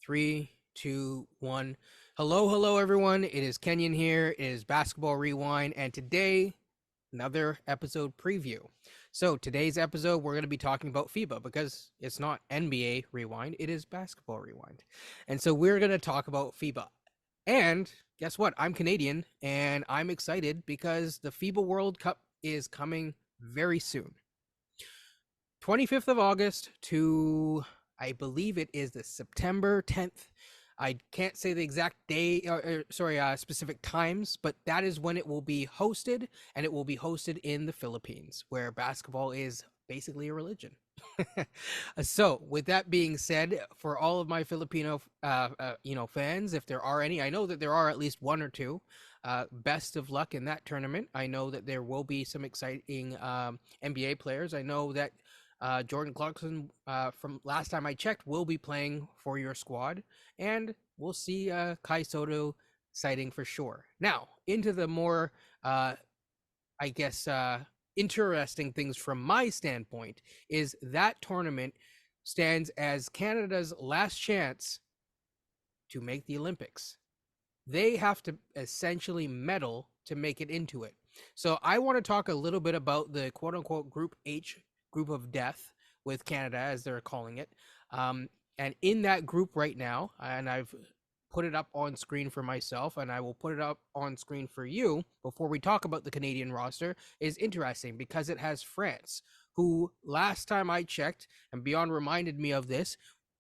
Three, two, one. Hello, everyone. It is Kenyon here. It is Basketball Rewind, and today, another episode preview. So, today's episode, we're going to be talking about FIBA because it's not NBA Rewind, it is Basketball Rewind. And so, we're going to talk about FIBA. And guess what? I'm Canadian, and I'm excited because the FIBA World Cup is coming very soon. 25th of August to I believe it is the September 10th. I can't say the exact day, specific times, but that is when it will be hosted, and it will be hosted in the Philippines, where basketball is basically a religion. So, with that being said, for all of my Filipino, fans, if there are any, I know that there are at least one or two. Best of luck in that tournament. I know that there will be some exciting NBA players. I know that Jordan Clarkson, from last time I checked, will be playing for your squad, and we'll see Kai Soto sighting for sure. Now, into the more, interesting things from my standpoint is that tournament stands as Canada's last chance to make the Olympics. They have to essentially medal to make it into it. So I want to talk a little bit about the quote-unquote Group H, group of death with Canada, as they're calling it. And in that group right now, and I've put it up on screen for myself, and I will put it up on screen for you before we talk about the Canadian roster, is interesting because it has France, who last time I checked, and Beyond reminded me of this,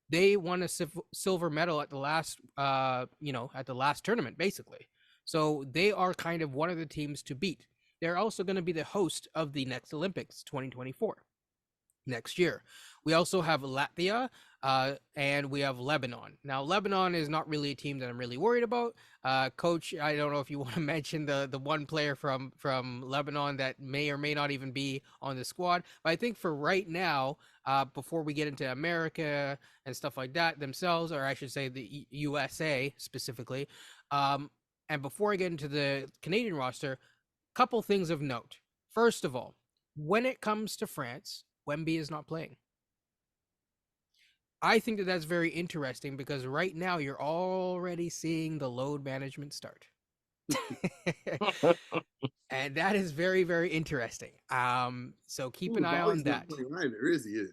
they won a silver medal at the last, at the last tournament, basically. So they are kind of one of the teams to beat. They're also going to be the host of the next Olympics, 2024. Next year. We also have Latvia, and we have Lebanon. Now, Lebanon is not really a team that I'm really worried about. Coach, I don't know if you want to mention the one player from Lebanon that may or may not even be on the squad. But I think for right now, before we get into America and stuff like that themselves, or I should say the USA specifically, and before I get into the Canadian roster, couple things of note. First of all, when it comes to France, Wemby is not playing. I think that that's very interesting because right now you're already seeing the load management start. And that is very, very interesting. So keep an eye on that. Not playing either, is he?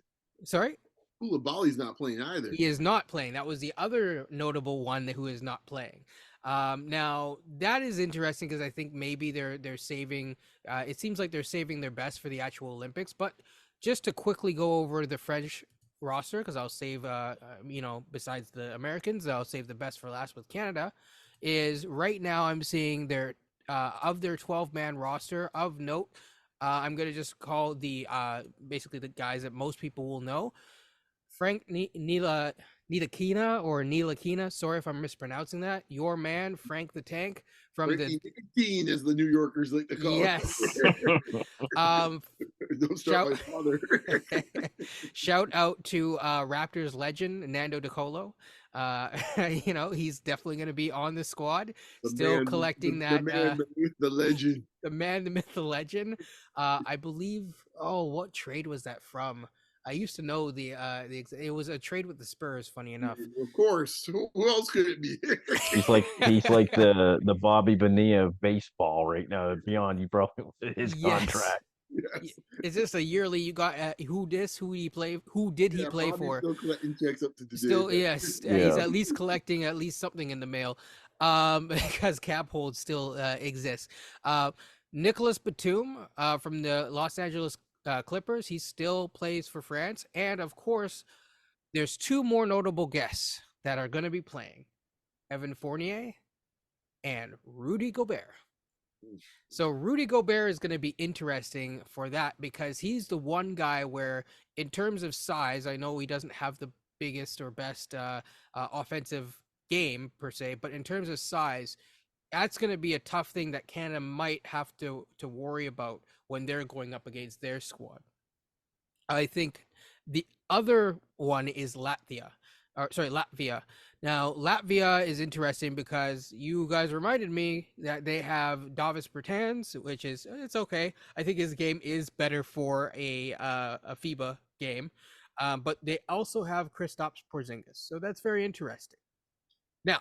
Sorry? Koulibaly's not playing either. He is not playing. That was the other notable one who is not playing. Now that is interesting because I think maybe they're saving. It seems like they're saving their best for the actual Olympics. But just to quickly go over the French roster, because I'll save, besides the Americans, I'll save the best for last with Canada. Is right now I'm seeing their of their 12-man roster of note. I'm gonna just call the basically the guys that most people will know. Frank Ntilikina or Ntilikina. Sorry if I'm mispronouncing that. Your man, Frank the Tank from Frankie Nicotine, as the New Yorkers like to call yes. Don't start my father. Shout out to Raptors legend Nando De Colo. He's definitely going to be on the squad. Collecting that. The man, the myth, the legend. The man, the myth, the legend. I believe. Oh, what trade was that from? I used to know it was a trade with the Spurs. Funny enough, of course. Who else could it be? he's like the Bobby Bonilla of baseball right now. Beyond, you probably his contract. Yes. Is this a yearly? You got who did he play? Who did he play Bobby's for? Still collecting checks up to today. Still, yes, yeah. He's at least collecting at least something in the mail, because cap hold still exists. Nicholas Batum, from the Los Angeles Clippers, he still plays for France, and of course, there's two more notable guests that are going to be playing: Evan Fournier and Rudy Gobert. So Rudy Gobert is going to be interesting for that because he's the one guy where, in terms of size, I know he doesn't have the biggest or best offensive game per se, but in terms of size, that's going to be a tough thing that Canada might have to worry about when they're going up against their squad. I think the other one is Latvia. Now, Latvia is interesting because you guys reminded me that they have Davis Bertans, which is, it's okay. I think his game is better for a FIBA game. But they also have Kristaps Porzingis, so that's very interesting. Now,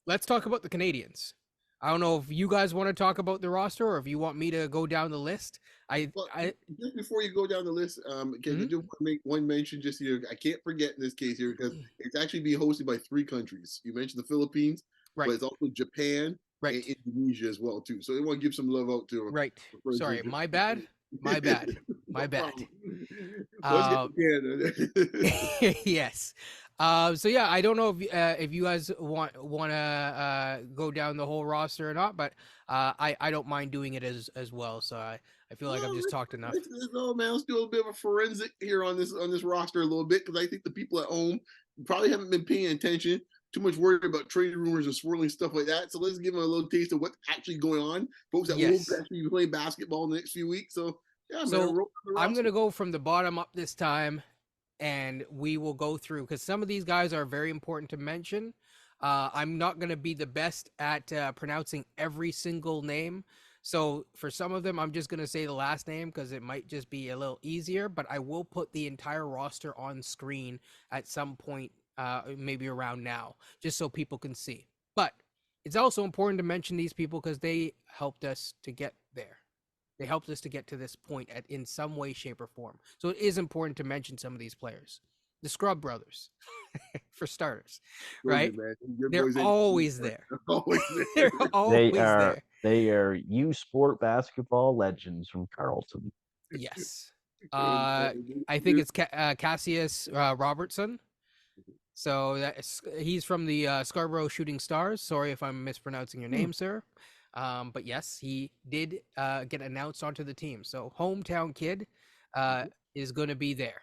let's talk about the Canadians. I don't know if you guys want to talk about the roster or if you want me to go down the list. Well, just before you go down the list, can I just want to make one mention just here? I can't forget in this case here because it's actually being hosted by 3 countries. You mentioned the Philippines, right, but it's also Japan and Indonesia as well too. So I want to give some love out to them. Right. Sorry, my bad. My bad. My bad. Let's get Japan. Yes. So yeah, I don't know if you guys want to go down the whole roster or not, but I don't mind doing it as well. So I feel like I've just talked enough. Man, let's do a little bit of a forensic here on this roster a little bit because I think the people at home probably haven't been paying attention. Too much worried about trade rumors and swirling stuff like that. So let's give them a little taste of what's actually going on. Folks that will actually be playing basketball in the next few weeks. So yeah, so man, I'm going to go from the bottom up this time, and we will go through because some of these guys are very important to mention. I'm not going to be the best at pronouncing every single name. So for some of them, I'm just going to say the last name because it might just be a little easier, but I will put the entire roster on screen at some point, maybe around now, just so people can see. But it's also important to mention these people because they helped us to get there. They helped us to get to this point in some way, shape, or form. So it is important to mention some of these players. The Scrub Brothers, for starters, right? They're always there. They're always there. They are U Sport basketball legends from Carleton. Yes. I think it's Cassius Robertson. So he's from the Scarborough Shooting Stars. Sorry if I'm mispronouncing your name, sir. But yes, he did get announced onto the team. So hometown kid is going to be there.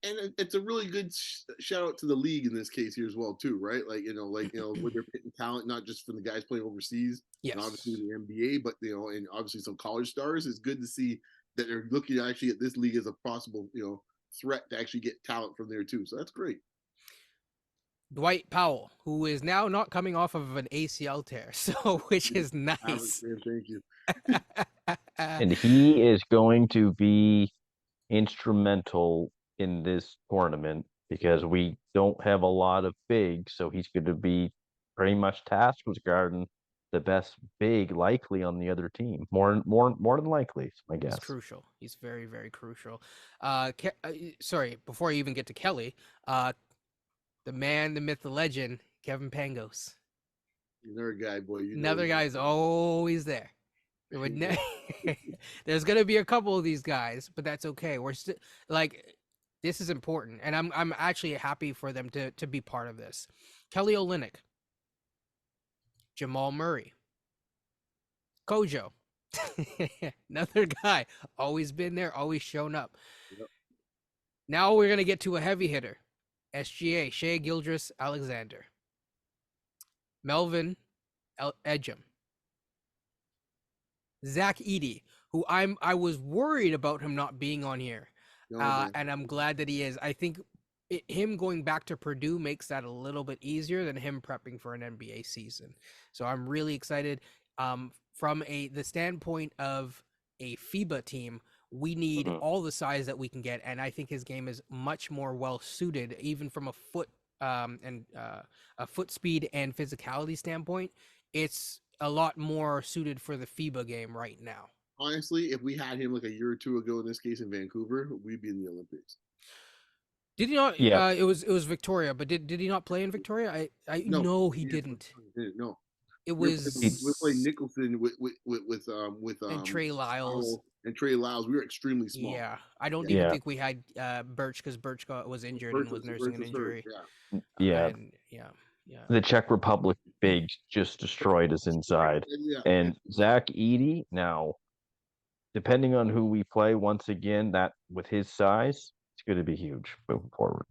And it's a really good shout out to the league in this case here as well too, right? Like where they're pitting talent not just from the guys playing overseas, and obviously the NBA, but and obviously some college stars. It's good to see that they're looking actually at this league as a possible threat to actually get talent from there too. So that's great. Dwight Powell, who is now not coming off of an ACL tear, so which is nice. Thank you. And he is going to be instrumental in this tournament because we don't have a lot of bigs, so he's going to be pretty much tasked with guarding the best big likely on the other team. More than likely, I guess. He's crucial. He's very, very crucial. Sorry, before I even get to Kelly, the man, the myth, the legend, Kevin Pangos. Another guy, boy. Another guy's always there. There's gonna be a couple of these guys, but that's okay. We're still this is important, and I'm actually happy for them to be part of this. Kelly Olynk, Jamal Murray, Kojo, another guy, always been there, always shown up. Yep. Now we're gonna get to a heavy hitter, SGA, Shai Gilgeous-Alexander, Melvin Ejim, Zach Edey, who I was worried about him not being on here. And I'm glad that he is. I think him going back to Purdue makes that a little bit easier than him prepping for an NBA season. So I'm really excited. From the standpoint of a FIBA team, we need all the size that we can get, and I think his game is much more well suited, even from a foot speed and physicality standpoint. It's a lot more suited for the FIBA game right now. Honestly, if we had him like a year or two ago, in this case in Vancouver, we'd be in the Olympics. Did he not? Yeah. It was Victoria, but did he not play in Victoria? No, he didn't. No. It was we played Nicholson with and Trey Lyles. And Trey Lyles. We were extremely small. Yeah, I don't even think we had Birch because Birch was injured and was nursing an injury. Yeah. The Czech Republic big just destroyed us inside. And Zach Edey, now, depending on who we play, once again, that with his size, it's going to be huge moving forward.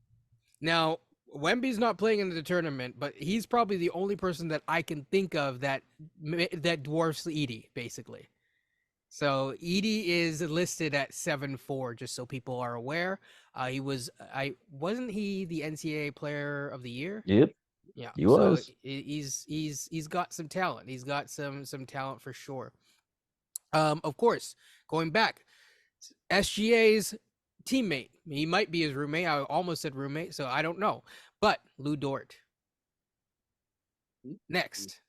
Now, Wemby's not playing in the tournament, but he's probably the only person that I can think of that dwarfs Edey, basically. So Edey is listed at 7'4", just so people are aware. Wasn't he the NCAA Player of the Year? Yep. Yeah, he was. So he's got some talent. He's got some talent for sure. Of course, going back, SGA's teammate. He might be his roommate. I almost said roommate, so I don't know. But Lou Dort. Next.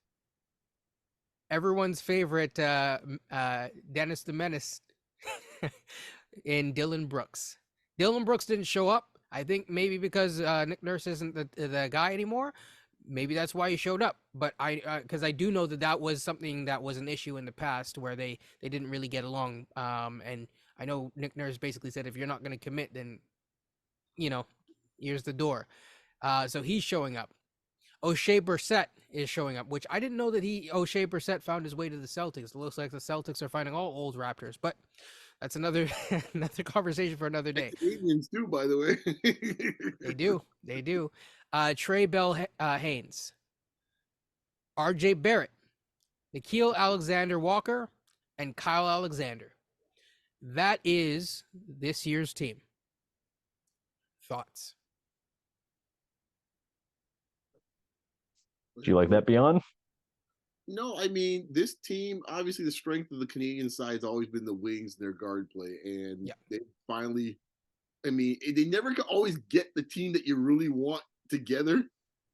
Everyone's favorite Dennis the Menace in Dylan Brooks. Dylan Brooks didn't show up. I think maybe because Nick Nurse isn't the guy anymore. Maybe that's why he showed up. But because I do know that was something that was an issue in the past where they didn't really get along. And I know Nick Nurse basically said, if you're not going to commit, then, here's the door. So he's showing up. O'Shea Brissett is showing up, which I didn't know that O'Shea Brissett found his way to the Celtics. It looks like the Celtics are finding all old Raptors, but that's another conversation for another day. Canadians too, by the way. They do. Trey Bell Haynes, RJ Barrett, Nickeil Alexander-Walker, and Kyle Alexander. That is this year's team. Thoughts? Do you like that, Beyond? No, I mean, this team, obviously the strength of the Canadian side has always been the wings and their guard play. And they finally, I mean, they never can always get the team that you really want together.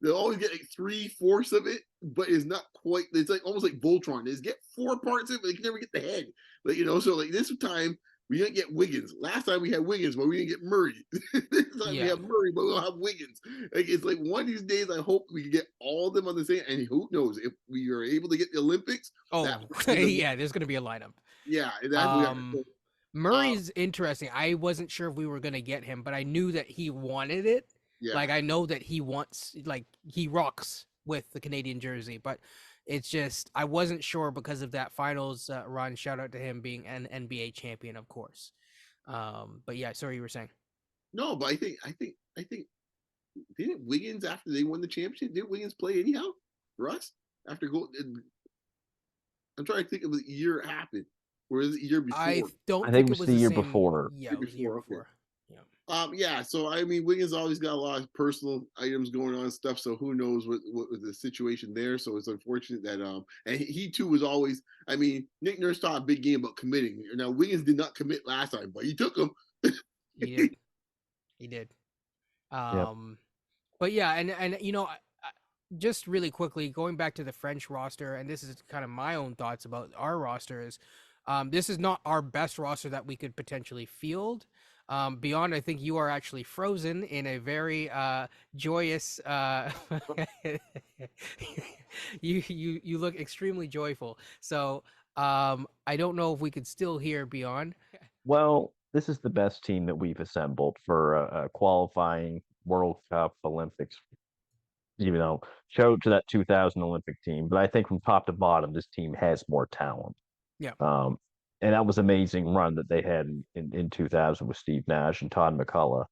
They'll always get like 3/4 of it, but it's not quite, it's like almost like Voltron. They just get 4 parts of it, but they can never get the head. Like, so like this time, we didn't get Wiggins. Last time we had Wiggins, but we didn't get Murray. This time we have Murray, but we don't have Wiggins. Like, it's like one of these days, I hope we can get all of them on the same. And who knows if we are able to get the Olympics? Oh, yeah, there's going to be a lineup. Yeah, Murray's interesting. I wasn't sure if we were going to get him, but I knew that he wanted it. Yeah. Like, I know that he wants, like, he rocks with the Canadian jersey, but it's just, I wasn't sure because of that finals run. Shout out to him being an NBA champion, of course. But yeah, sorry, you were saying. No, but I think didn't Wiggins, after they won the championship, didn't Wiggins play anyhow for us after goal? I'm trying to think of the year it happened. Or is it the year before? I think it was the year before. Yeah, it was the year before. Yeah. So I mean, Wiggins always got a lot of personal items going on and stuff. So who knows what was the situation there? So it's unfortunate that and he too was always. I mean, Nick Nurse taught a big game about committing. Now Wiggins did not commit last time, but he took him. He did. But yeah, and just really quickly going back to the French roster, and this is kind of my own thoughts about our roster is, this is not our best roster that we could potentially field. Beyond, I think you are actually frozen in a very joyous. You look extremely joyful. So I don't know if we could still hear Beyond. Well, this is the best team that we've assembled for a qualifying World Cup Olympics. Shout out to that 2000 Olympic team, but I think from top to bottom, this team has more talent. Yeah. And that was an amazing run that they had in 2000 with Steve Nash and Todd McCullough.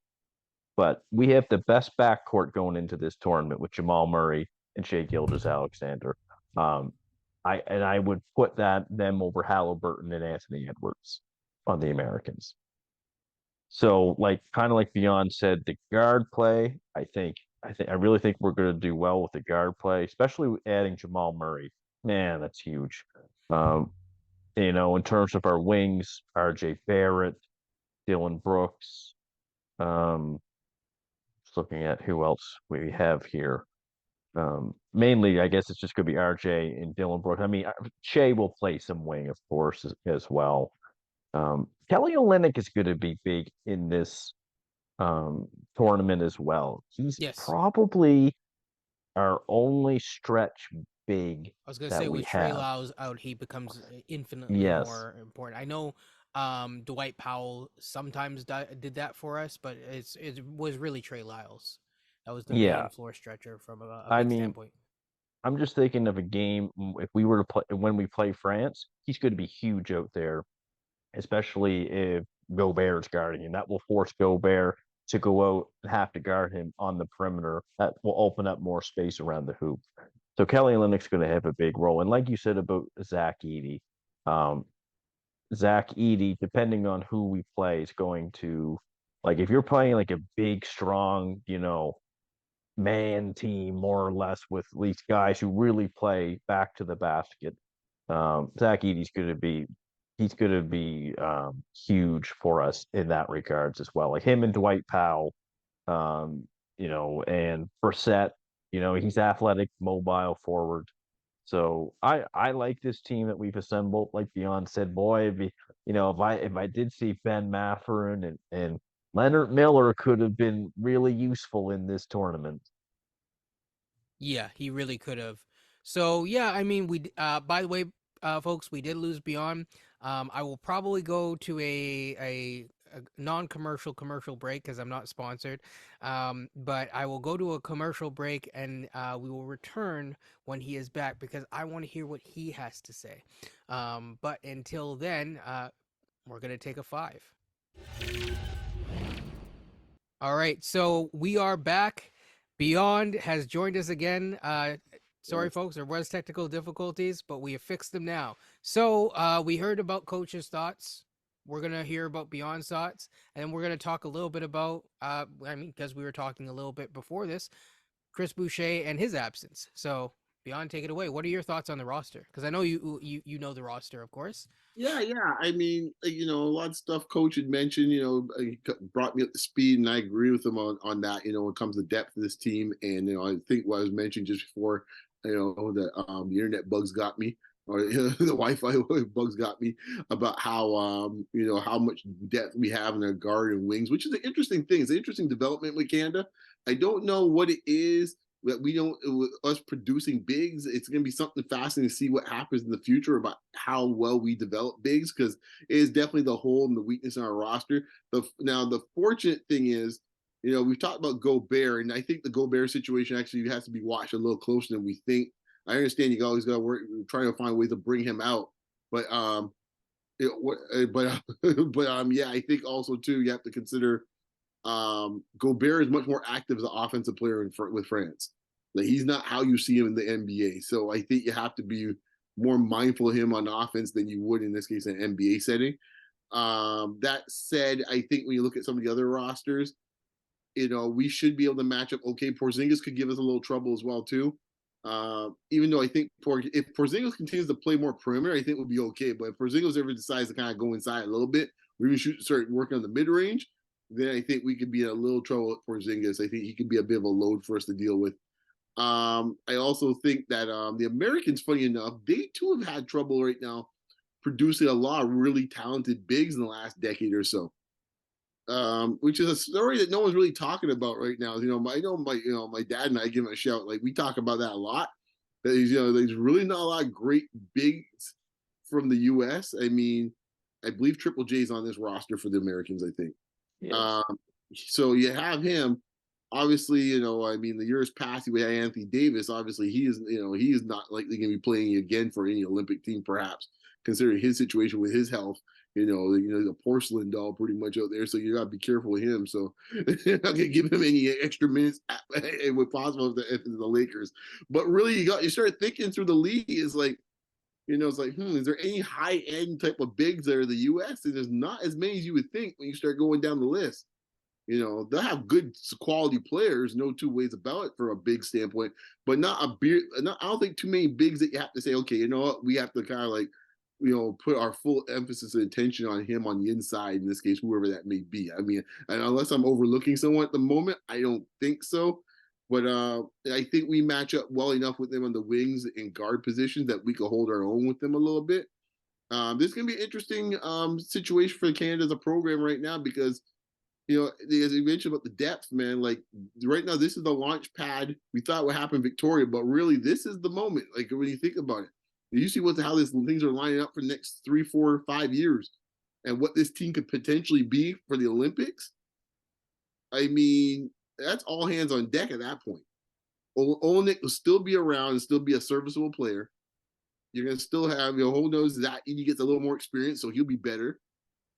But we have the best backcourt going into this tournament with Jamal Murray and Shai Gilgeous-Alexander. I would put them over Halliburton and Anthony Edwards on the Americans. So, kind of like Beyond said, the guard play, I really think we're going to do well with the guard play, especially adding Jamal Murray. Man, that's huge. In terms of our wings, RJ Barrett, Dylan Brooks, just looking at who else we have here. Mainly, I guess it's just going to be RJ and Dylan Brooks. I mean, Shai will play some wing, of course, as well. Kelly Olynk is going to be big in this tournament as well. He's probably our only stretch big. I was going to say with Trey Lyles out, he becomes infinitely more important. I know Dwight Powell sometimes did that for us, but it was really Trey Lyles. That was the main floor stretcher from a standpoint. I'm just thinking of a game if we were to play when we play France, he's going to be huge out there, especially if Gobert's guarding him. That will force Gobert to go out and have to guard him on the perimeter. That will open up more space around the hoop. So Kelly Olynyk's going to have a big role. And like you said about Zach Edey, depending on who we play, is going to, if you're playing like a big, strong, man team, more or less, with these guys who really play back to the basket, Zach Edey's going to be he's going to be huge for us in that regards as well. Like him and Dwight Powell, and Brissett, he's athletic, mobile forward. So I like this team that we've assembled. Like Beyond said, boy, if I did see Ben Mathurin and Leonard Miller could have been really useful in this tournament. Yeah, he really could have. So yeah, I mean, by the way, folks, we did lose Beyond. I will probably go to a non-commercial commercial break because I'm not sponsored. But I will go to a commercial break and we will return when he is back because I want to hear what he has to say. But until then, we're gonna take a 5. All right, so we are back. Beyond has joined us again. Sorry, folks, there was technical difficulties, but we have fixed them now. So we heard about Coach's thoughts. We're gonna hear about Beyond's thoughts, and then we're gonna talk a little bit about. Because we were talking a little bit before this, Chris Boucher and his absence. So Beyond, take it away. What are your thoughts on the roster? Because I know you know the roster, of course. Yeah. I mean, a lot of stuff Coach had mentioned, he brought me up to speed, and I agree with him on that. When it comes to depth of this team, and I think what I was mentioned just before, that the internet bugs got me, or the Wi-Fi bugs got me about how how much depth we have in our guard and wings, which is an interesting thing. It's an interesting development with Canada. I don't know what it is that we don't, with us producing bigs, it's going to be something fascinating to see what happens in the future about how well we develop bigs, because it is definitely the hole and the weakness in our roster. Now the fortunate thing is, we've talked about Gobert, and I think the Gobert situation actually has to be watched a little closer than we think. I understand you always got to work trying to find ways to bring him out, but yeah, I think also too you have to consider Gobert is much more active as an offensive player with France. Like he's not how you see him in the NBA. So I think you have to be more mindful of him on offense than you would in this case in an NBA setting. That said, I think when you look at some of the other rosters, we should be able to match up. Okay, Porzingis could give us a little trouble as well too. Even though I think if Porzingis continues to play more perimeter, I think we'll be okay. But if Porzingis ever decides to kind of go inside a little bit, we even start working on the mid range, then I think we could be in a little trouble for Porzingis. I think he could be a bit of a load for us to deal with. I also think that the Americans, funny enough, they too have had trouble right now producing a lot of really talented bigs in the last decade or so. Which is a story that no one's really talking about right now. My dad and I give him a shout. Like we talk about that a lot. That there's really not a lot of great bigs from the U.S. I mean, I believe Triple J's on this roster for the Americans. I think. Yes. So you have him. Obviously, I mean, the years past, we had Anthony Davis. Obviously, he is not likely going to be playing again for any Olympic team, perhaps, considering his situation with his health. The porcelain doll pretty much out there. So you got to be careful with him. So you're not going to give him any extra minutes if possible if the Lakers. But really, you start thinking through the league is like, it's like, is there any high end type of bigs there in the U.S.? And there's not as many as you would think when you start going down the list. They'll have good quality players, no two ways about it from a big standpoint, but I don't think too many bigs that you have to say, okay, you know what, we have to kind of like, put our full emphasis and attention on him on the inside, in this case, whoever that may be. I mean, and unless I'm overlooking someone at the moment, I don't think so. But I think we match up well enough with them on the wings and guard positions that we could hold our own with them a little bit. This is going to be an interesting situation for Canada as a program right now because, as you mentioned about the depth, man, like right now, this is the launch pad. We thought would happen in Victoria, but really this is the moment. Like when you think about it, you see how things are lining up for the next 3, 4, 5 years and what this team could potentially be for the Olympics. I mean, that's all hands on deck at that point. Olynk will still be around and still be a serviceable player. You're going to still have, who knows that he gets a little more experience, so he'll be better.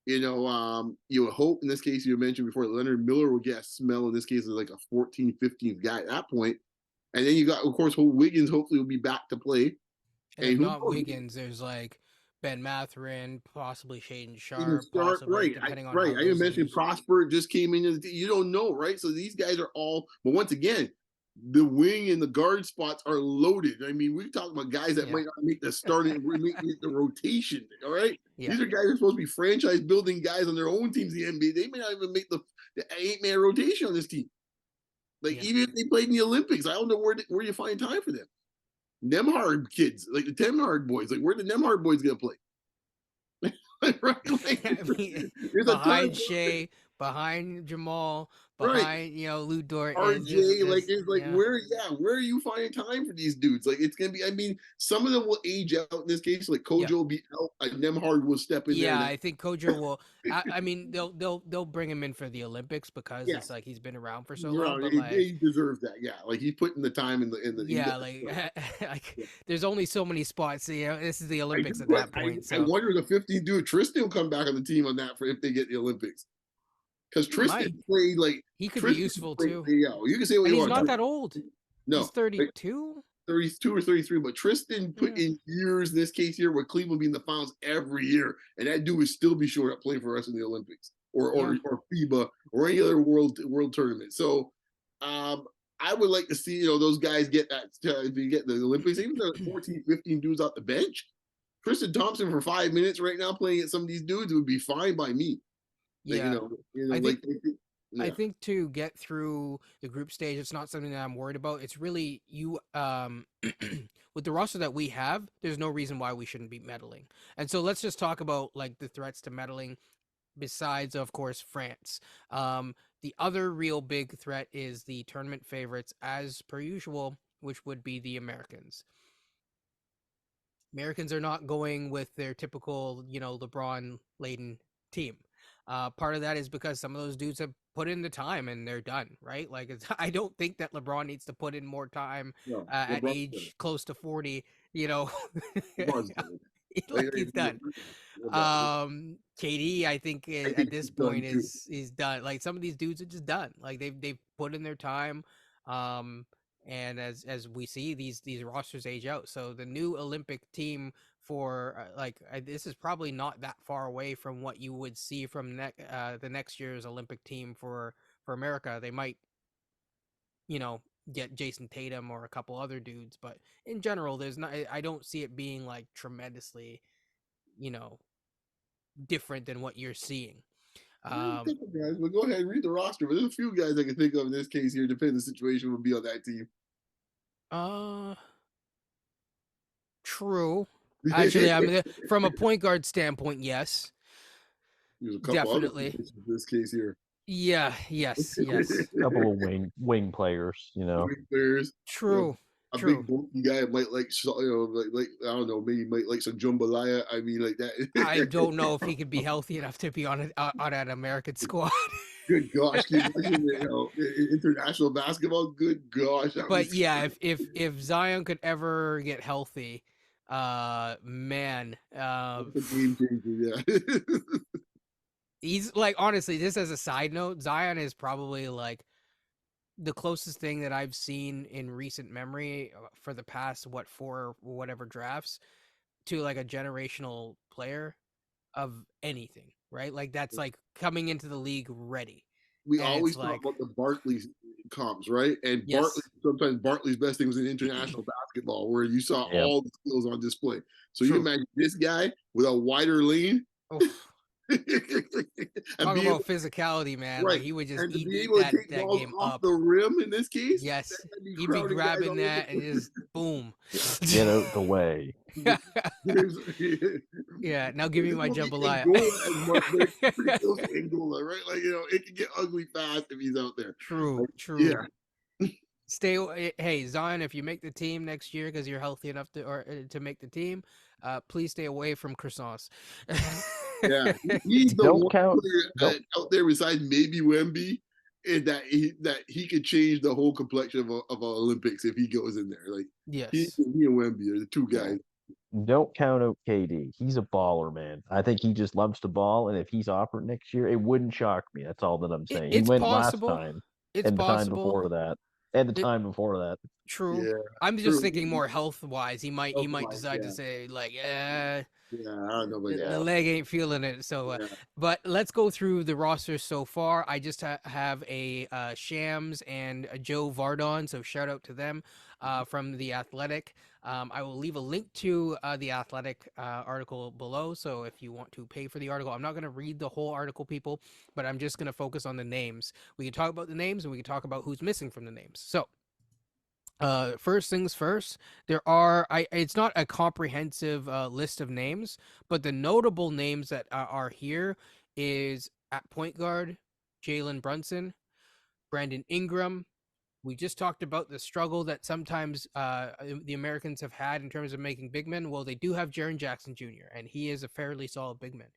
You would hope in this case you mentioned before Leonard Miller will get a smell in this case as like a 14th, 15th guy at that point. And then you got, of course, Wiggins hopefully will be back to play. And if not Wiggins, there's like Ben Mathurin, possibly Shaden Sharp, possibly, depending on right. I even mentioned Prosper just came in. You don't know, right? So these guys are all, but once again, the wing and the guard spots are loaded. I mean, we're talking about guys that might not make the starting, make the rotation. All right, these are guys who are supposed to be franchise building guys on their own teams in the NBA. They may not even make the 8-man rotation on this team. Like even if they played in the Olympics, I don't know where you find time for them. Nemhard kids, like the Nemhard boys, like where the Nemhard boys gonna play? Right? Like, I mean, behind Shai, behind Jamal, behind Lou Dort, RJ, where are you finding time for these dudes? Like it's gonna be. I mean, some of them will age out in this case. Like Kojo will be out. Nemhard will step in there. Yeah, I think Kojo will. I mean, they'll bring him in for the Olympics because it's like he's been around for so long. But he deserves that. Yeah, like he's putting the time in the. There's only so many spots. This is the Olympics at that point. I wonder if the 15th dude Tristan will come back on the team on that for if they get the Olympics. Because Tristan played like he could be useful too. Yeah, you can say what you want. He's not that old. No, he's 32. 32 or 33, but Tristan put in years in this case here where Cleveland be in the finals every year, and that dude would still be showing up playing for us in the Olympics or FIBA or any other world tournament. So I would like to see those guys get that get the Olympics, even the 14, 15 dudes off the bench. Tristan Thompson for 5 minutes right now playing at some of these dudes would be fine by me. Yeah, I think to get through the group stage, it's not something that I'm worried about. It's really with the roster that we have, there's no reason why we shouldn't be medaling. And so let's just talk about like the threats to medaling besides, of course, France. The other real big threat is the tournament favorites, as per usual, which would be the Americans. Americans are not going with their typical, LeBron-laden team. Part of that is because some of those dudes have put in the time and they're done, right? Like, I don't think that LeBron needs to put in more time at age close to 40, like he's done. KD, I think at this point is done. Like some of these dudes are just done. Like they've put in their time. And as we see, these rosters age out. So the new Olympic team for this is probably not that far away from what you would see from the next year's Olympic team for America. They might, get Jason Tatum or a couple other dudes, but in general, I don't see it being like tremendously, different than what you're seeing. Guys, well, go ahead and read the roster. But there's a few guys I can think of in this case here, depending on the situation, would be on that team. True. Actually, I mean, from a point guard standpoint, yes. There's a couple definitely in this case here. Yeah. Yes. A couple of wing players, Wing players. True. A big bulky guy might like I don't know, maybe might like some jambalaya. I mean, like that. I don't know if he could be healthy enough to be on an American squad. Good gosh, international basketball. Good gosh. But yeah, if Zion could ever get healthy, man, it's a game changer. Yeah. He's like, honestly, just as a side note, Zion is probably like the closest thing that I've seen in recent memory for the past 4 whatever drafts to like a generational player of anything, right? Like that's like coming into the league ready. We always talk about the Barkley comps, right? And sometimes Barkley's best thing was in international basketball, where you saw all the skills on display. So you imagine this guy with a wider lane. Talk about physicality, man. Right. Like he would just eat that game off up the rim in this case. Yes, he'd be grabbing that and just boom. Get out the way. Yeah, now give me my jambalaya. Angola, right? Like it can get ugly fast if he's out there. True. Yeah. Hey Zion, if you make the team next year because you're healthy enough to make the team, please stay away from croissants. Yeah, he's the one player out there besides maybe Wemby, and that he could change the whole complexion of Olympics if he goes in there. Like he and Wemby are the two guys. Don't count out KD. He's a baller, man. I think he just loves to ball, and if he's offered next year, it wouldn't shock me. That's all that I'm saying. He went possible. Last time, it's and possible. The time before that, and the time before that. True. Yeah, I'm just thinking more health wise. He might decide to say like, Yeah, I don't know about The that. leg ain't feeling it. So, Yeah. but let's go through the rosters so far. I just have a Shams and a Joe Vardon, so shout out to them from The Athletic. I will leave a link to the Athletic article below. So if you want to pay for the article, I'm not going to read the whole article, people, but I'm just going to focus on the names. We can talk about the names and we can talk about who's missing from the names. So, first things first, it's not a comprehensive list of names, but the notable names that are here is at point guard Jalen Brunson, Brandon Ingram. We just talked about the struggle that sometimes the Americans have had in terms of making big men. Well, they do have Jaren Jackson Jr., and he is a fairly solid big man.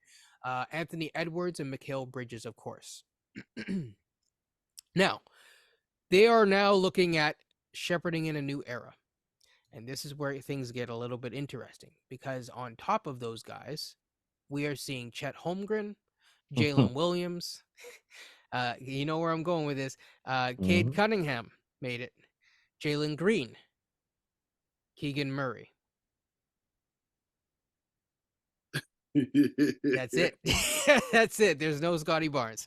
Anthony Edwards and Mikal Bridges, of course. Now, they are now looking at shepherding in a new era. And this is where things get a little bit interesting because on top of those guys, we are seeing Chet Holmgren, Jalen Williams. You know where I'm going with this. Cade Cunningham made it. Jalen Green, Keegan Murray. That's it. That's it. There's no Scottie Barnes.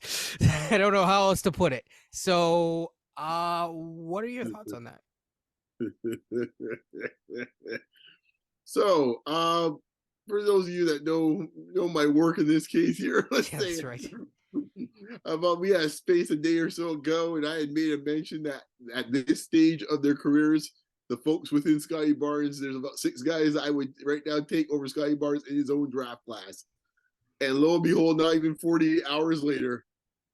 I don't know how else to put it. So, what are your thoughts on that? So, for those of you that know my work in this case here, let's say That's right. We had a space a day or so ago, and I had made a mention that at this stage of their careers, the folks within Scottie Barnes, there's about 6 guys I would right now take over Scottie Barnes in his own draft class. And lo and behold, not even 48 hours later,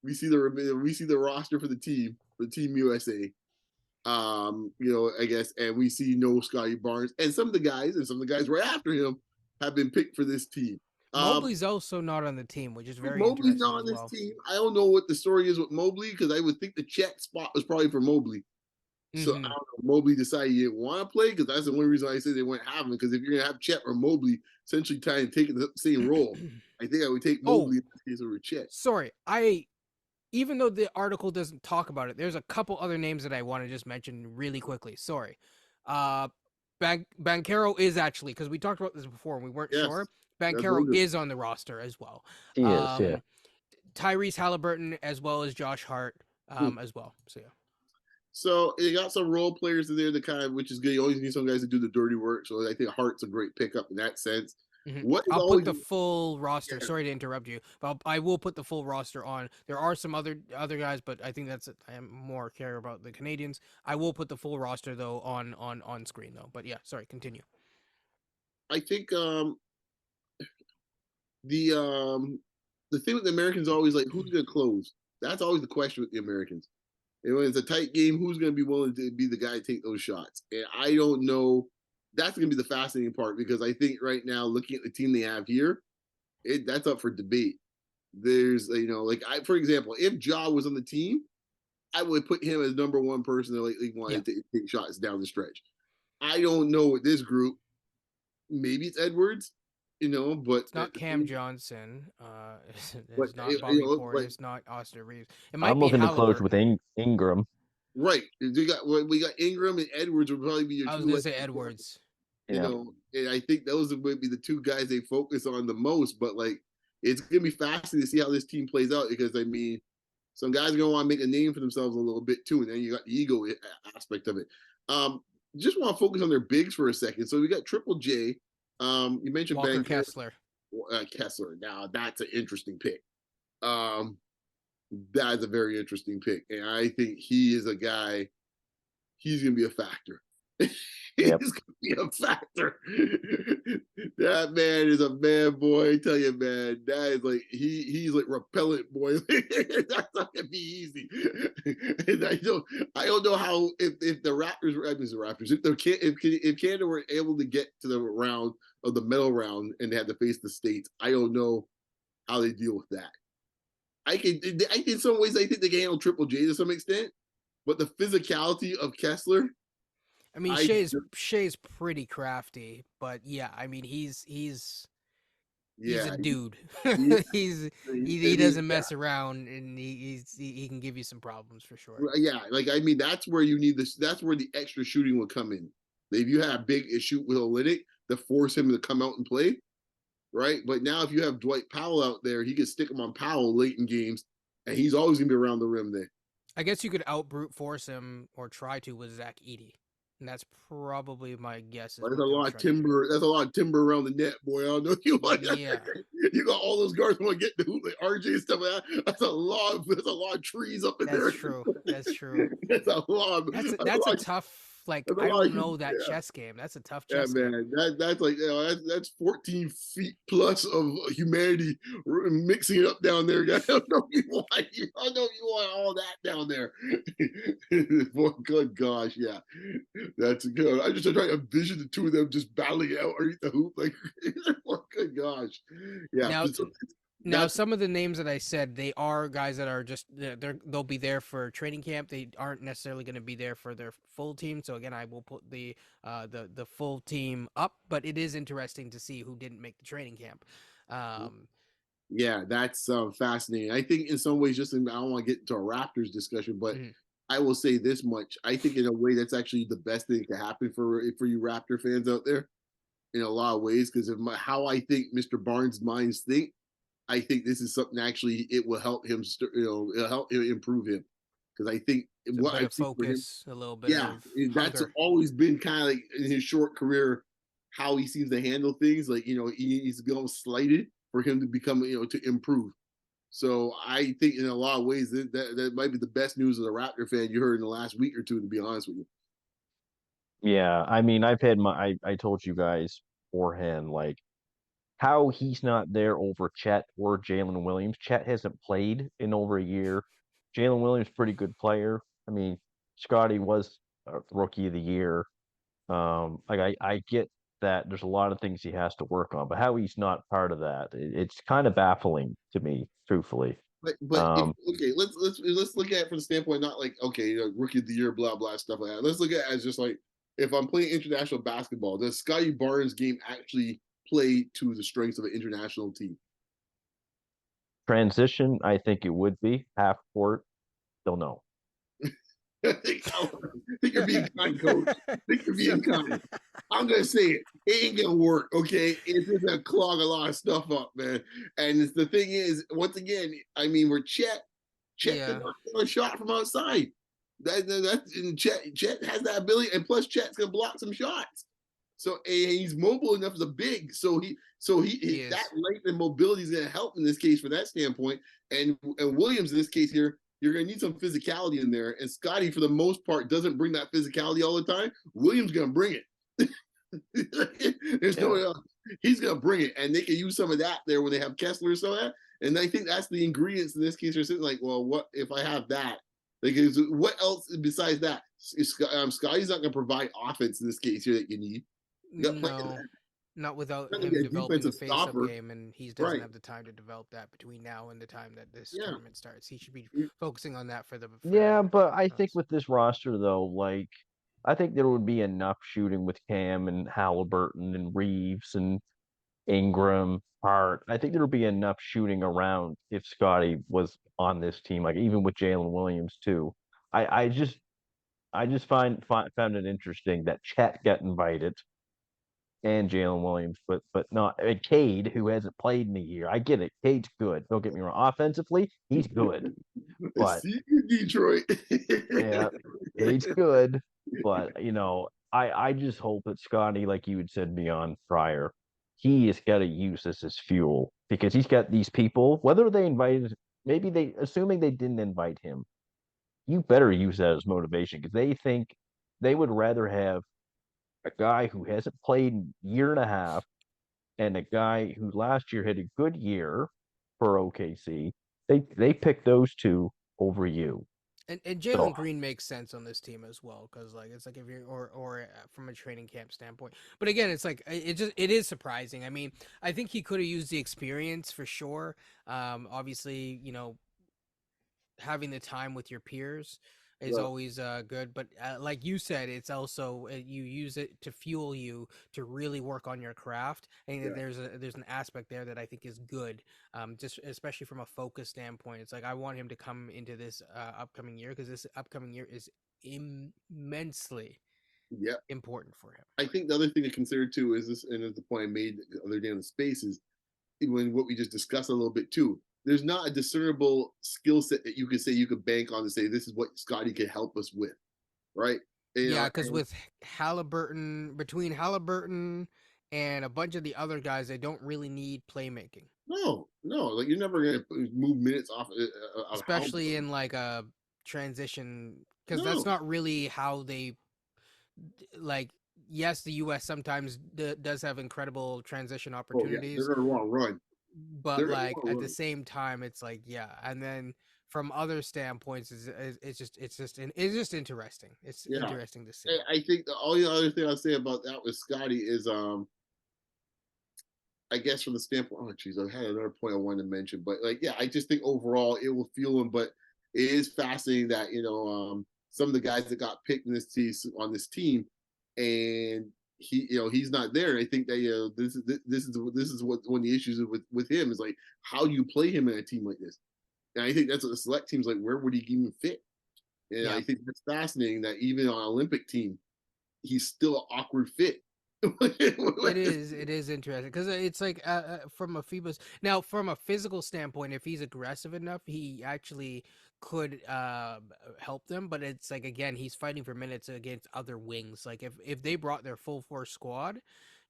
we see the roster for Team USA. I guess, and we see no Scottie Barnes, and some of the guys right after him have been picked for this team. Mobley's also not on the team, which is very Mobley's interesting not on as well. this team. I don't know what the story is with Mobley because I would think the Chet spot was probably for Mobley. So I don't know. Mobley decided he didn't want to play because that's the only reason I say they wouldn't have him. Because if you're gonna have Chet or Mobley essentially trying to take the same role, I think I would take Mobley in this case over Chet. Sorry, even though the article doesn't talk about it, there's a couple other names that I want to just mention really quickly. Sorry. Banchero is actually, because we talked about this before and we weren't sure. Banchero is on the roster as well. He is, yeah. Tyrese Halliburton as well as Josh Hart as well. So, yeah. So they got some role players in there that kind of, which is good. You always need some guys to do the dirty work. So I think Hart's a great pickup in that sense. I'll put the full roster. Yeah. Sorry to interrupt you, but I will put the full roster on. There are some other guys, but I think that's it. I am more care about the Canadians. I will put the full roster though on screen though. But yeah, sorry, continue. I think the thing with the Americans is always like, who's going to close? That's always the question with the Americans. And when it's a tight game, who's going to be willing to be the guy to take those shots? And I don't know. That's going to be the fascinating part because I think right now, looking at the team they have here, that's up for debate. There's, for example, if Ja was on the team, I would put him as number one person that lately wanted to take shots down the stretch. I don't know with this group. Maybe it's Edwards, but it's not Cam Johnson. It's not Bobby Portis. It's not Austin Reeves. It might be looking to close with Ingram. Right. We got Ingram and Edwards would probably be your two. I was going to say Edwards. And I think those would be the 2 guys they focus on the most. But it's gonna be fascinating to see how this team plays out because some guys are gonna want to make a name for themselves a little bit too, and then you got the ego aspect of it. Just want to focus on their bigs for a second. So we got Triple J. You mentioned Walker Kessler. Kessler. Now that's an interesting pick. That's a very interesting pick, and I think he is a guy. He's gonna be a factor. He's gonna be a factor. That man is a man, boy. I tell you, man, that is he's like repellent, boy. That's not gonna be easy. And I don't know how if the Raptors, if Canada were able to get to the round of the medal round and they had to face the States, I don't know how they deal with that. In some ways I think they can handle Triple J to some extent, but the physicality of Kessler. I mean, Shai's pretty crafty, but yeah, I mean, he's a dude. He doesn't mess around, and he can give you some problems for sure. Yeah, that's where you need this. That's where the extra shooting will come in. If you have a big issue with Olynk to force him to come out and play, right? But now if you have Dwight Powell out there, he can stick him on Powell late in games, and he's always gonna be around the rim there. I guess you could out brute force him or try to with Zach Edey. And that's probably my guess. That's a lot of timber. That's a lot of timber around the net, boy. I don't know if you want that. Yeah. You got all those guards want to get the hoop, like RJ and stuff like that. That's a lot of trees up in there. That's true. That's true. That's a lot. That's a tough. Like I don't know that chess game. That's a tough chess game. That's like that's 14 feet plus of humanity mixing it up down there. I don't know if you want all that down there. Boy, good gosh, yeah, that's good. I just try to envision the two of them just battling out underneath the hoop. Like, good gosh, yeah. Now, some of the names that I said, they are guys that are just they'll be there for training camp. They aren't necessarily going to be there for their full team. So again, I will put the full team up. But it is interesting to see who didn't make the training camp. Yeah, that's fascinating. I think in some ways, I don't want to get into a Raptors discussion, but I will say this much: I think in a way that's actually the best thing that can happen for you Raptor fans out there, in a lot of ways, because of how I think Mr. Barnes' minds think. I think this is something actually it will help him, it'll help him improve him, because I think what I focus a little bit. Yeah, that's always been kind of like in his short career how he seems to handle things. Like he's going slighted for him to become to improve. So I think in a lot of ways that might be the best news of the Raptor fan you heard in the last week or two. To be honest with you. Yeah, I mean, I've had I told you guys beforehand, like, how he's not there over Chet or Jalen Williams. Chet hasn't played in over a year. Jalen Williams, pretty good player. I mean, Scottie was rookie of the year. Like I get that there's a lot of things he has to work on, but how he's not part of that, it's kind of baffling to me, truthfully. But let's look at it from the standpoint, not like rookie of the year, blah blah stuff like that. Let's look at it as just like, if I'm playing international basketball, does Scottie Barnes' game actually play to the strengths of an international team? Transition, I think it would be half court. Don't know. I think you're being kind, Coach. I think you're being kind. I'm gonna say it. It ain't gonna work. Okay, it's just gonna clog a lot of stuff up, man. And the thing is, once again, I mean, we're Chet can knock a shot from outside. Chet has that ability, and plus Chet's gonna block some shots. So he's mobile enough as a big. So he that length and mobility is gonna help in this case for that standpoint. And Williams in this case here, you're going to need some physicality in there. And Scottie, for the most part, doesn't bring that physicality all the time. Williams going to bring it. There's no else. He's going to bring it. And they can use some of that there when they have Kessler or so that. And I think that's the ingredients in this case. They're sitting like, well, what if I have that? Like, what else besides that? Scottie's not going to provide offense in this case here that you need. No. Not without him developing the face-up game, and he doesn't have the time to develop that between now and the time that this tournament starts. He should be focusing on that for but I think with this roster, though, like, I think there would be enough shooting with Cam and Halliburton and Reeves and Ingram, Hart. I think there would be enough shooting around if Scottie was on this team, like even with Jalen Williams too. I just found it interesting that Chet got invited and Jalen Williams, but not Cade, who hasn't played in a year. I get it. Cade's good. Don't get me wrong. Offensively, he's good. But Detroit. Yeah, Cade's good. But I just hope that Scottie, like you had said beyond prior, he has got to use this as fuel, because he's got these people, whether they invited, assuming they didn't invite him, you better use that as motivation, because they think they would rather have a guy who hasn't played in a year and a half and a guy who last year had a good year for OKC. They picked those two over you. And Jalen Green makes sense on this team as well, because it's like if you're or from a training camp standpoint. But again, it's like it is surprising. I mean, I think he could have used the experience for sure. Obviously, having the time with your peers is always good, but like you said, it's also you use it to fuel you to really work on your craft. And there's an aspect there that I think is good, just especially from a focus standpoint. It's like I want him to come into this upcoming year, because this upcoming year is immensely important for him. I think the other thing to consider too is this, and the point I made the other day in the space is, when what we just discussed a little bit too. There's not a discernible skill set that you could say you could bank on to say this is what Scottie can help us with, right? Yeah, because with Halliburton, between Halliburton and a bunch of the other guys, they don't really need playmaking. No, like you're never gonna move minutes off, especially in like a transition, because that's not really how they like. Yes, the U.S. sometimes does have incredible transition opportunities. They're gonna want to run, but like at the same time, it's like and then from other standpoints, it's just interesting. It's interesting to see. I think the only other thing I'll say about that with Scottie is I guess from the standpoint, oh geez, I had another point I wanted to mention, but like, I just think overall it will fuel him. But it is fascinating that some of the guys that got picked in on this team, and he's not there. I think that this is what one of the issues with him is like, how do you play him in a team like this? And I think that's what the select team's like. Where would he even fit? And I think that's fascinating that even on an Olympic team, he's still an awkward fit. It is interesting because it's like from a physical standpoint, if he's aggressive enough, he actually could help them. But it's like, again, he's fighting for minutes against other wings. Like if they brought their full force squad,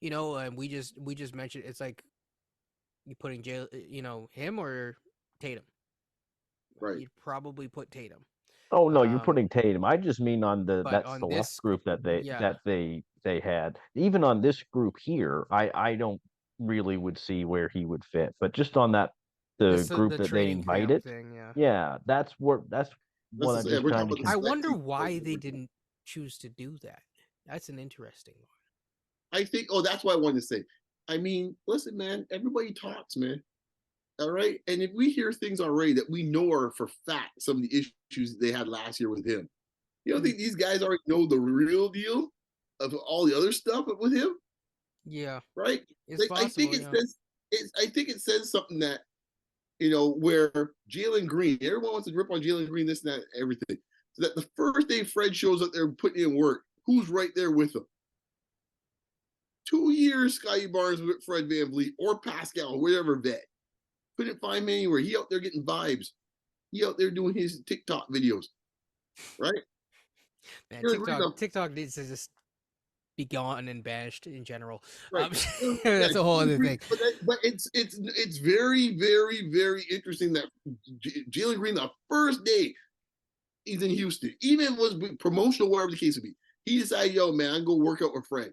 and we just mentioned, it's like you putting him or Tatum. Right. You'd probably put Tatum. Oh no, you're putting Tatum. I just mean on that select group that they had. Even on this group here, I don't really would see where he would fit. But just on the group that they invited, that's what I'm just trying to. I wonder why they didn't choose to do that. That's an interesting one. I think. Oh, that's what I wanted to say. I mean, listen, man. Everybody talks, man. All right. And if we hear things already that we know are for fact some of the issues they had last year with him, you don't think these guys already know the real deal of all the other stuff with him? Yeah. Right? It's possible, I think it says something that, where Jalen Green, everyone wants to rip on Jalen Green, this and that, everything. So that the first day Fred shows up there putting in work, who's right there with him? 2 years, Scottie Barnes with Fred VanVleet or Pascal, whatever vet. Couldn't find him anywhere. He out there getting vibes. He out there doing his TikTok videos, right? Man, TikTok needs to just be gone and banished in general. Right. That's a whole other thing. But it's very, very, very interesting that Jalen Green, the first day he's in Houston, even was promotional, whatever the case would be, he decided, yo, man, I'm going to work out with Fred.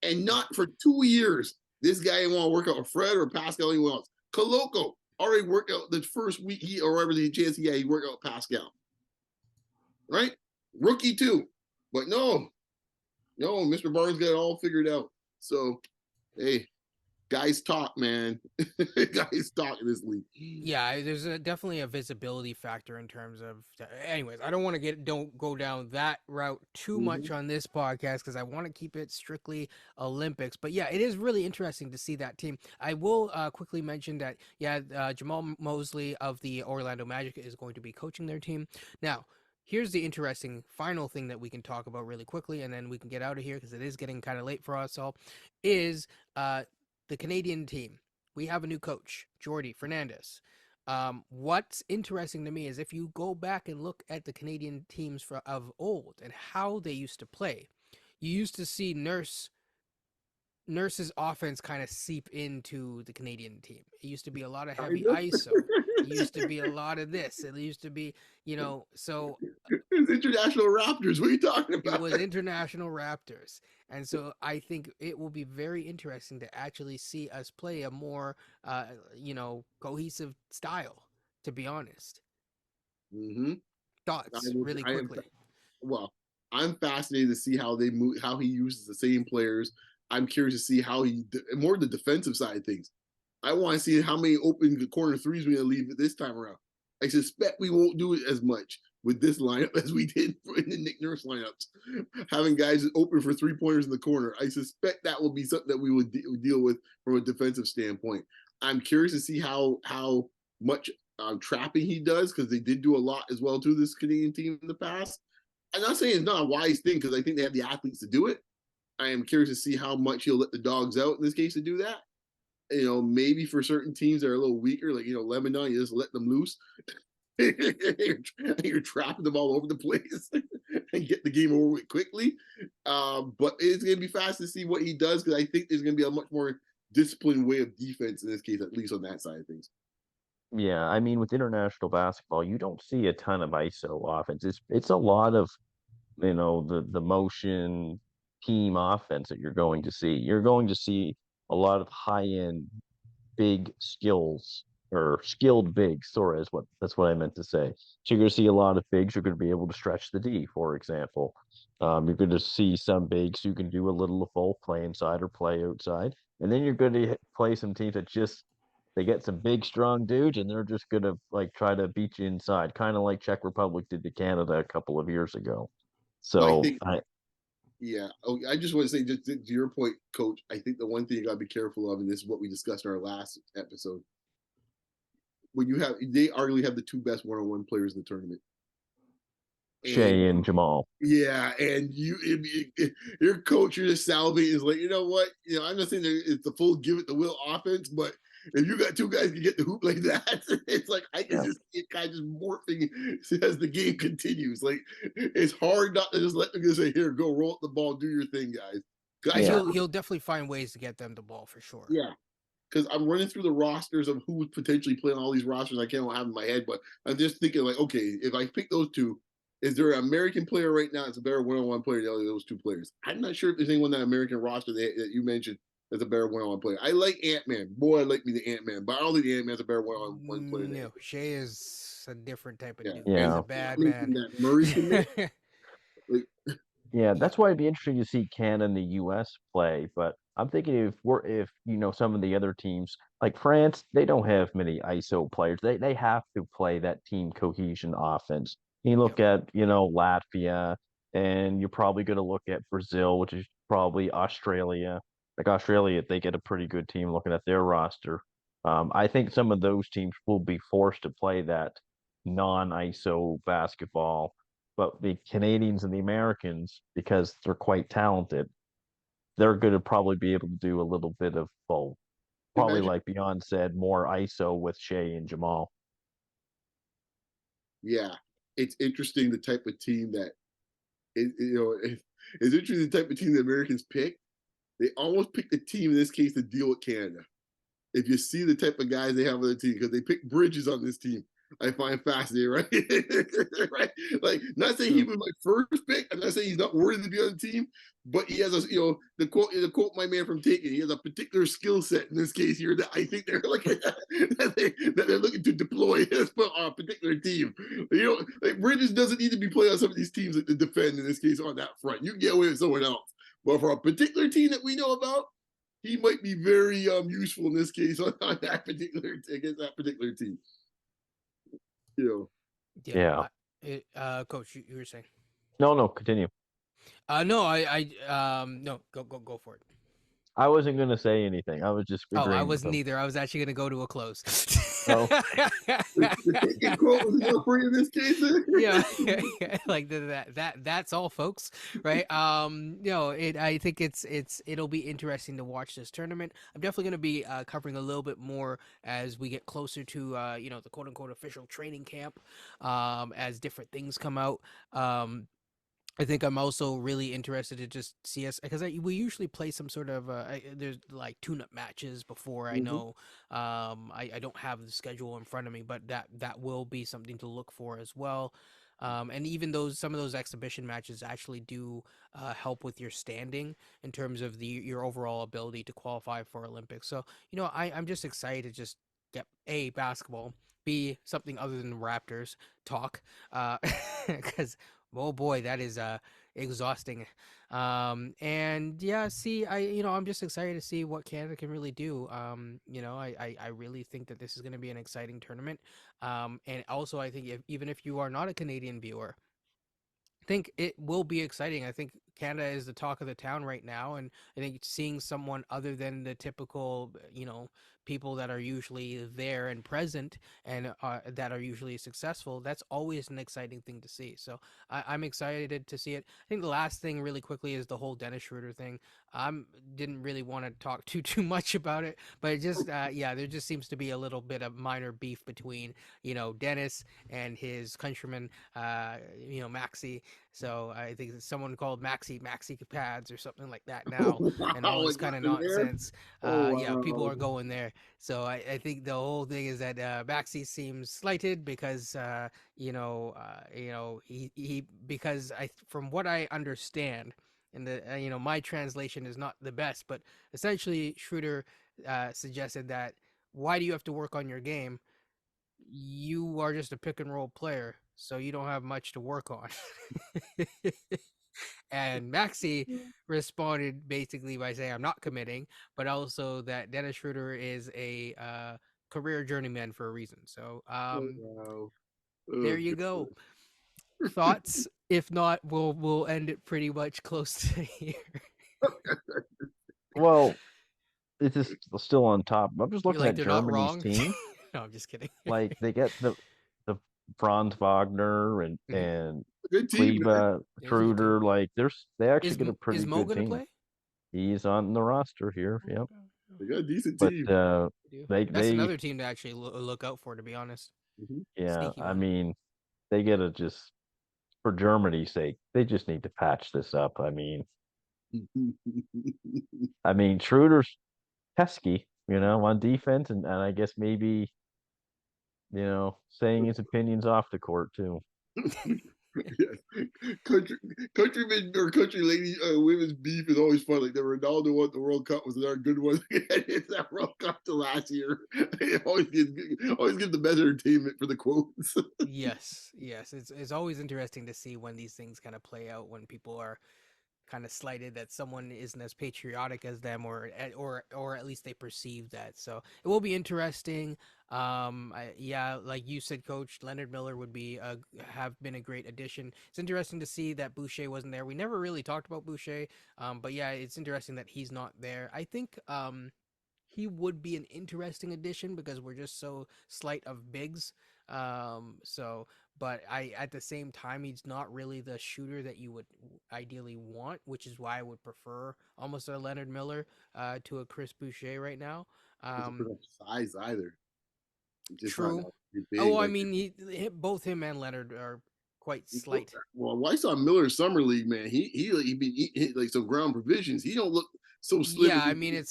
And not for 2 years, this guy didn't want to work out with Fred or Pascal or anyone else. Koloko already worked out the first week or whatever the chance he had, he worked out with Pascal. Right? Rookie too. But no, Mr. Barnes got it all figured out. So, hey, guys talk, man. Guys talk in this league. Yeah, there's definitely a visibility factor in terms of. Anyways, I don't want to don't go down that route too much on this podcast because I want to keep it strictly Olympics. But yeah, it is really interesting to see that team. I will quickly mention that Jamal Mosley of the Orlando Magic is going to be coaching their team. Now, here's the interesting final thing that we can talk about really quickly, and then we can get out of here because it is getting kind of late for us all. Is the Canadian team. We have a new coach, Jordi Fernandez. What's interesting to me is if you go back and look at the Canadian teams of old and how they used to play, you used to see Nurse's offense kind of seep into the Canadian team. It used to be a lot of heavy ISO. It used to be a lot of this. It used to be, so. It was International Raptors. What are you talking about? It was International Raptors. And so I think it will be very interesting to actually see us play a more, cohesive style, to be honest. Mm-hmm. Thoughts, really quickly. I'm fascinated to see how they move, how he uses the same players. I'm curious to see how more the defensive side of things. I want to see how many open corner threes we're going to leave this time around. I suspect we won't do it as much with this lineup as we did in the Nick Nurse lineups. Having guys open for 3-pointers in the corner, I suspect that will be something that we would deal with from a defensive standpoint. I'm curious to see how much trapping he does, because they did do a lot as well to this Canadian team in the past. I'm not saying it's not a wise thing, because I think they have the athletes to do it. I am curious to see how much he'll let the dogs out in this case to do that. maybe for certain teams that are a little weaker, like Lebanon, you just let them loose. you're trapping them all over the place and get the game over with quickly. But it's going to be fast to see what he does, because I think there's going to be a much more disciplined way of defense in this case, at least on that side of things. Yeah, I mean, with international basketball, you don't see a ton of ISO offense. It's a lot of, the motion team offense that you're going to see. You're going to see a lot of high end big skills or skilled bigs. Sorry, that's what I meant to say. So you're going to see a lot of bigs. You're going to be able to stretch the D, for example. You're going to see some bigs who can do a little of both, play inside or play outside, and then you're going to play some teams that just they get some big strong dudes and they're just going to like try to beat you inside, kind of like Czech Republic did to Canada a couple of years ago. Well, I So think, yeah. I just want to say, just to your point, Coach, I think the one thing you got to be careful of, and this is what we discussed in our last episode, when they arguably have the two best one-on-one players in the tournament. Shai and Jamal. Yeah, and your coach, your Salvi, is like, you know what? I'm not saying that it's the full give it the will offense, but if you got two guys can get the hoop like that, it's like I can just see it kind of just morphing as the game continues. Like, it's hard not to just let them say, "Here, go roll up the ball, do your thing, guys." He'll definitely find ways to get them the ball for sure. Yeah, because I'm running through the rosters of who would potentially play on all these rosters. I can't have in my head, but I'm just thinking like, okay, if I pick those two, is there an American player right now that's a better one-on-one player than those two players? I'm not sure if there's anyone on that American roster that you mentioned that's a better one-on-one player. I like Ant-Man. Boy, I like me the Ant-Man, but I don't think the Ant-Man's a better one-on-one player. No, Shai is a different type of dude. Yeah. He's a bad man. That Murray Yeah, that's why it'd be interesting to see Canada and the U.S. play. But I'm thinking if some of the other teams like France, they don't have many ISO players. They have to play that team cohesion offense. You look at Latvia, and you're probably going to look at Brazil, which is probably Australia. Like Australia, they get a pretty good team looking at their roster. I think some of those teams will be forced to play that non-ISO basketball, but the Canadians and the Americans, because they're quite talented, they're going to probably be able to do a little bit of both. Probably, like Beyond said, more ISO with Shai and Jamal. Yeah, it's interesting the type of team that it's interesting the type of team the Americans pick. They almost picked the team in this case to deal with Canada. If you see the type of guys they have on the team, because they picked Bridges on this team, I find fascinating, right? Right? Like, not saying he was my first pick. I'm not saying he's not worthy to be on the team, but he has the quote my man from Taken. He has a particular skill set in this case here that I think they're like that they're looking to deploy on a particular team. Like Bridges doesn't need to be playing on some of these teams that defend in this case on that front. You can get away with someone else, but for a particular team that we know about, he might be very useful in this case on that particular against that particular team. Yeah. Coach, you were saying? No, continue. No, go for it. I wasn't going to say anything. I was just agreeing. I wasn't either. I was actually going to go to a close. Oh. In this case, yeah, like that's all, folks. Right? I think it'll be interesting to watch this tournament. I'm definitely going to be covering a little bit more as we get closer to the quote unquote official training camp, as different things come out. I think I'm also really interested to just see us, because we usually play some sort of there's like tune-up matches before. I know I don't have the schedule in front of me, but that will be something to look for as well. And even some of those exhibition matches actually do help with your standing in terms of your overall ability to qualify for Olympics. So I'm just excited to just get basketball, B, something other than Raptors talk, because oh boy, that is exhausting. And yeah, see, I'm just excited to see what Canada can really do. I really think that this is going to be an exciting tournament. And also, I think even if you are not a Canadian viewer, I think it will be exciting. I think Canada is the talk of the town right now, and I think seeing someone other than the typical, people that are usually there and present and that are usually successful, that's always an exciting thing to see. So I'm excited to see it. I think the last thing really quickly is the whole Dennis Schroder thing. Didn't really want to talk too much about it, but it just there just seems to be a little bit of minor beef between Dennis and his countryman Maxi. So I think it's someone called Maxi pads or something like that now, and all this kind of nonsense. Yeah, people are going there. So I think the whole thing is that Maxi seems slighted because he because from what I understand, and the my translation is not the best, but essentially Schroder suggested that, why do you have to work on your game? You are just a pick and roll player, so you don't have much to work on. And Maxi responded basically by saying, I'm not committing, but also that Dennis Schroder is a career journeyman for a reason. So there you go. Thoughts? If not, we'll end it pretty much close to here. Well, it's just still on top. I'm just looking at Germany's team. No, I'm just kidding. Like they get the Franz Wagner and good team, Schroder. Like they actually get a pretty Mo good team. Play? He's on the roster here. Yep. They got a decent team. But that's another team to actually look out for, to be honest. Yeah, I mean, they gotta just, for Germany's sake, they just need to patch this up. I mean, Schroeder's pesky, on defense, and I guess maybe, saying his opinions off the court too. Yes. Countrymen or country lady women's beef is always fun. Like the Ronaldo won the World Cup was another good one. It's that World Cup to last year. It always gives the best entertainment for the quotes. Yes. It's always interesting to see when these things kind of play out, when people are kind of slighted that someone isn't as patriotic as them, or at least they perceive that. So it will be interesting. Like you said, Coach, Leonard Miller would have been a great addition. It's interesting to see that Boucher wasn't there. We never really talked about Boucher, but yeah, it's interesting that he's not there. I think he would be an interesting addition because we're just so slight of bigs. But at the same time, he's not really the shooter that you would ideally want, which is why I would prefer almost a Leonard Miller to a Chris Boucher right now. Size either. Just true. I mean, both him and Leonard are quite slight. Well, I saw Miller in summer league, man. He been eating like some ground provisions. He don't look so slim. Yeah, I mean,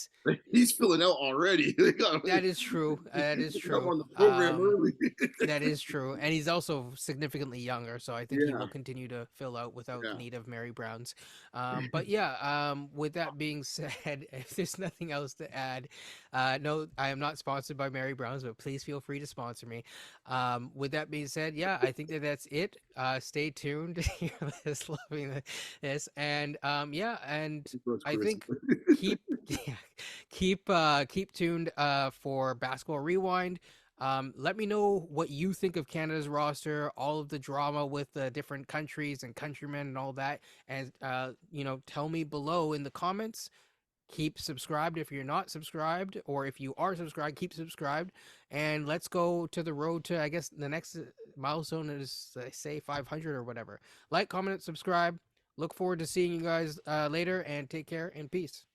he's filling out already. That is true. That is true. On the program early. That is true, and he's also significantly younger, so I think he will continue to fill out without the need of Mary Browns. But with that being said, if there's nothing else to add, no, I am not sponsored by Mary Browns, but please feel free to sponsor me. With that being said, I think that's it. Stay tuned. You're loving this, and and I think keep tuned for Basketball Rewind. Let me know what you think of Canada's roster, all of the drama with the different countries and countrymen and all that, and tell me below in the comments. Keep subscribed if you're not subscribed, or if you are subscribed, keep subscribed, and let's go to the road to, I guess the next milestone is, I say, 500 or whatever. Like, comment, subscribe. Look forward to seeing you guys later, and take care and peace.